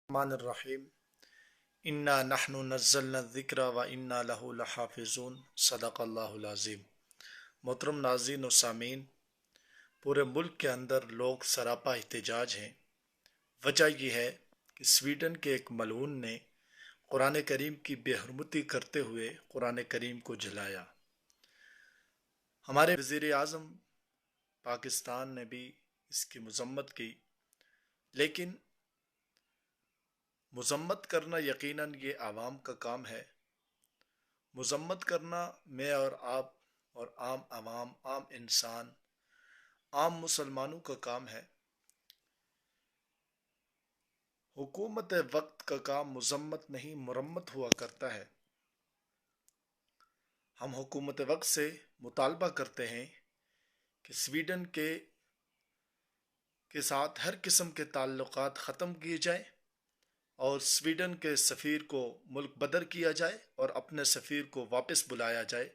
الرحمن الرحیم انا نحن نزلنا الذکر و انا لہ لحافظون صدق اللہ العظیم۔ محترم ناظرین و سامعین، پورے ملک کے اندر لوگ سراپا احتجاج ہیں۔ وجہ یہ ہے کہ سویڈن کے ایک ملعون نے قرآن کریم کی بے حرمتی کرتے ہوئے قرآن کریم کو جلایا۔ ہمارے وزیر اعظم پاکستان نے بھی اس کی مذمت کی، لیکن مذمت کرنا یقیناً یہ عوام کا کام ہے۔ مذمت کرنا میں اور آپ اور عام عوام، عام انسان، عام مسلمانوں کا کام ہے۔ حکومت وقت کا کام مذمت نہیں مرمت ہوا کرتا ہے۔ ہم حکومت وقت سے مطالبہ کرتے ہیں کہ سویڈن کے ساتھ ہر قسم کے تعلقات ختم کیے جائیں اور سویڈن کے سفیر کو ملک بدر کیا جائے اور اپنے سفیر کو واپس بلایا جائے